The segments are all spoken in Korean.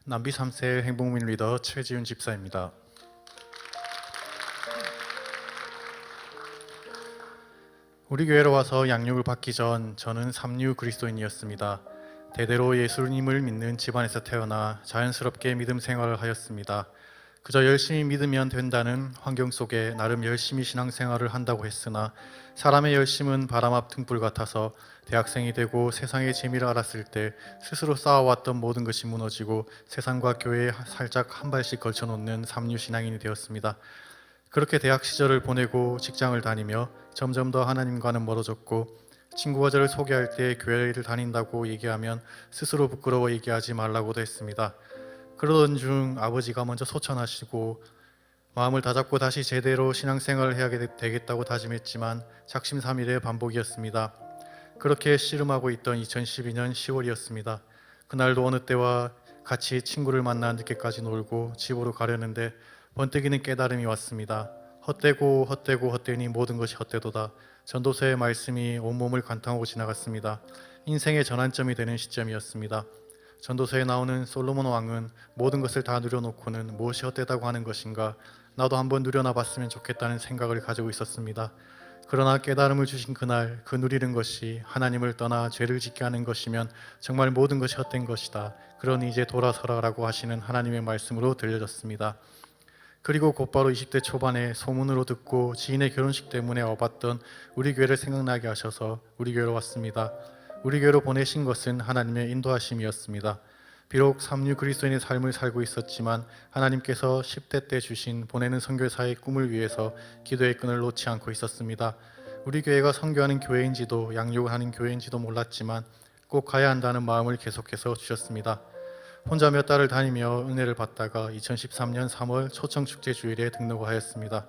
남비 3세 행복민 리더 최지윤 집사입니다. 우리 교회로 와서 양육을 받기 전 저는 삼류 그리스도인이었습니다. 대대로 예수님을 믿는 집안에서 태어나 자연스럽게 믿음 생활을 하였습니다. 그저 열심히 믿으면 된다는 환경 속에 나름 열심히 신앙생활을 한다고 했으나 사람의 열심은 바람 앞 등불 같아서 대학생이 되고 세상의 재미를 알았을 때 스스로 쌓아왔던 모든 것이 무너지고 세상과 교회에 살짝 한 발씩 걸쳐놓는 삼류 신앙인이 되었습니다. 그렇게 대학 시절을 보내고 직장을 다니며 점점 더 하나님과는 멀어졌고 친구가 저를 소개할 때 교회를 다닌다고 얘기하면 스스로 부끄러워 얘기하지 말라고도 했습니다. 그러던 중 아버지가 먼저 소천하시고 마음을 다잡고 다시 제대로 신앙생활을 해야 되겠다고 다짐했지만 작심삼일의 반복이었습니다. 그렇게 씨름하고 있던 2012년 10월이었습니다. 그날도 어느 때와 같이 친구를 만나 늦게까지 놀고 집으로 가려는데 번뜩이는 깨달음이 왔습니다. 헛되고 헛되고 헛되니 모든 것이 헛되도다. 전도서의 말씀이 온몸을 관통하고 지나갔습니다. 인생의 전환점이 되는 시점이었습니다. 전도서에 나오는 솔로몬 왕은 모든 것을 다 누려놓고는 무엇이 헛되다고 하는 것인가, 나도 한번 누려나 봤으면 좋겠다는 생각을 가지고 있었습니다. 그러나 깨달음을 주신 그날 그 누리는 것이 하나님을 떠나 죄를 짓게 하는 것이면 정말 모든 것이 헛된 것이다. 그러니 이제 돌아서라라고 하시는 하나님의 말씀으로 들려졌습니다. 그리고 곧바로 20대 초반에 소문으로 듣고 지인의 결혼식 때문에 와봤던 우리 교회를 생각나게 하셔서 우리 교회로 왔습니다. 우리 교회로 보내신 것은 하나님의 인도하심이었습니다. 비록 삼류 그리스도인의 삶을 살고 있었지만 하나님께서 10대 때 주신 보내는 선교사의 꿈을 위해서 기도의 끈을 놓지 않고 있었습니다. 우리 교회가 선교하는 교회인지도 양육을 하는 교회인지도 몰랐지만 꼭 가야 한다는 마음을 계속해서 주셨습니다. 혼자 몇 달을 다니며 은혜를 받다가 2013년 3월 초청축제 주일에 등록을 하였습니다.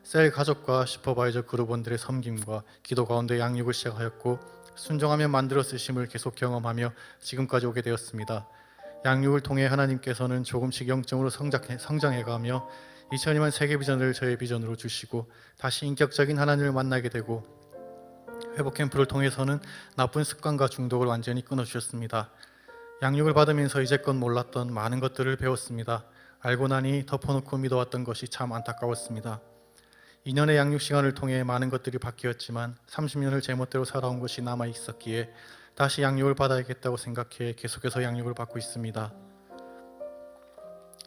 셀 가족과 슈퍼바이저 그룹원들의 섬김과 기도 가운데 양육을 시작하였고 순종하며 만들어 쓰심을 계속 경험하며 지금까지 오게 되었습니다. 양육을 통해 하나님께서는 조금씩 영적으로 성장해가며 2002년 세계 비전을 저의 비전으로 주시고 다시 인격적인 하나님을 만나게 되고 회복 캠프를 통해서는 나쁜 습관과 중독을 완전히 끊어주셨습니다. 양육을 받으면서 이제껏 몰랐던 많은 것들을 배웠습니다. 알고 나니 덮어놓고 믿어왔던 것이 참 안타까웠습니다. 2년의 양육 시간을 통해 많은 것들이 바뀌었지만 30년을 제멋대로 살아온 것이 남아있었기에 다시 양육을 받아야겠다고 생각해 계속해서 양육을 받고 있습니다.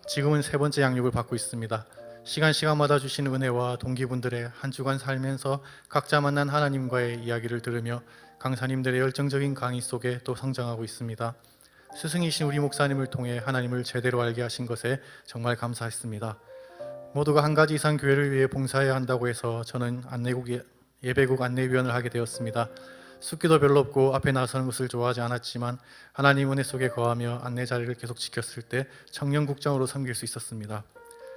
지금은 세 번째 양육을 받고 있습니다. 시간마다 주신 은혜와 동기분들의 한 주간 살면서 각자 만난 하나님과의 이야기를 들으며 강사님들의 열정적인 강의 속에 또 성장하고 있습니다. 스승이신 우리 목사님을 통해 하나님을 제대로 알게 하신 것에 정말 감사했습니다. 모두가 한 가지 이상 교회를 위해 봉사해야 한다고 해서 저는 예배국 안내위원을 하게 되었습니다. 숫기도 별로 없고 앞에 나서는 것을 좋아하지 않았지만 하나님 은혜 속에 거하며 안내 자리를 계속 지켰을 때 청년국장으로 섬길 수 있었습니다.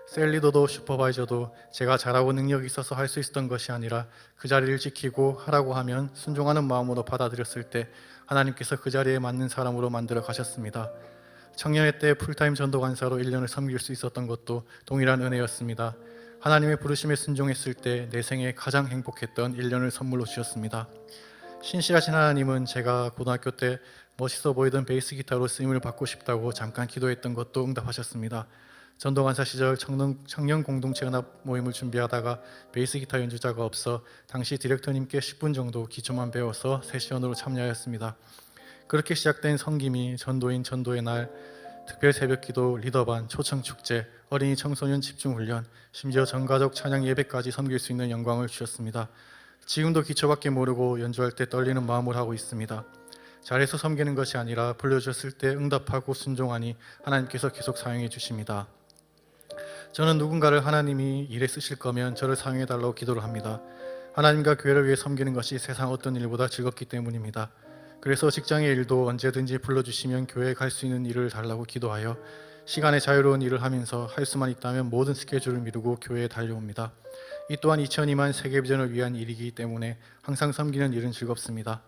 셀리더도 슈퍼바이저도 제가 잘하고 능력이 있어서 할 수 있었던 것이 아니라 그 자리를 지키고 하라고 하면 순종하는 마음으로 받아들였을 때 하나님께서 그 자리에 맞는 사람으로 만들어 가셨습니다. 청년회 때 풀타임 전도 간사로 1년을 섬길 수 있었던 것도 동일한 은혜였습니다. 하나님의 부르심에 순종했을 때 내 생에 가장 행복했던 1년을 선물로 주셨습니다. 신실하신 하나님은 제가 고등학교 때 멋있어 보이던 베이스 기타로 쓰임을 받고 싶다고 잠깐 기도했던 것도 응답하셨습니다. 전도간사 시절 청년 공동체 연합 모임을 준비하다가 베이스 기타 연주자가 없어 당시 디렉터님께 10분 정도 기초만 배워서 세션으로 참여하였습니다. 그렇게 시작된 섬김이 전도인 전도의 날, 특별 새벽기도, 리더반, 초청축제, 어린이 청소년 집중훈련, 심지어 전가족 찬양 예배까지 섬길 수 있는 영광을 주셨습니다. 지금도 기초밖에 모르고 연주할 때 떨리는 마음을 하고 있습니다. 잘해서 섬기는 것이 아니라 불러주셨을 때 응답하고 순종하니 하나님께서 계속 사용해 주십니다. 저는 누군가를 하나님이 일에 쓰실 거면 저를 사용해 달라고 기도를 합니다. 하나님과 교회를 위해 섬기는 것이 세상 어떤 일보다 즐겁기 때문입니다. 그래서 직장의 일도 언제든지 불러주시면 교회에 갈 수 있는 일을 달라고 기도하여 시간의 자유로운 일을 하면서 할 수만 있다면 모든 스케줄을 미루고 교회에 달려옵니다. 이 또한 2002만 세계비전을 위한 일이기 때문에 항상 섬기는 일은 즐겁습니다.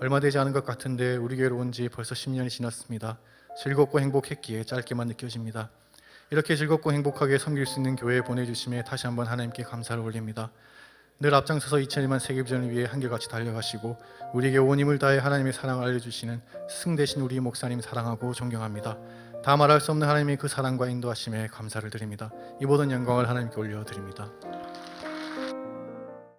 얼마 되지 않은 것 같은데 우리 교회로 온 지 벌써 10년이 지났습니다. 즐겁고 행복했기에 짧게만 느껴집니다. 이렇게 즐겁고 행복하게 섬길 수 있는 교회에 보내주심에 다시 한번 하나님께 감사를 올립니다. 늘 앞장서서 2002만 세계비전을 위해 한결같이 달려가시고 우리에게 온 힘을 다해 하나님의 사랑을 알려주시는 스승 되신 우리 목사님 사랑하고 존경합니다. 다 말할 수 없는 하나님의 그 사랑과 인도하심에 감사를 드립니다. 이 모든 영광을 하나님께 올려드립니다.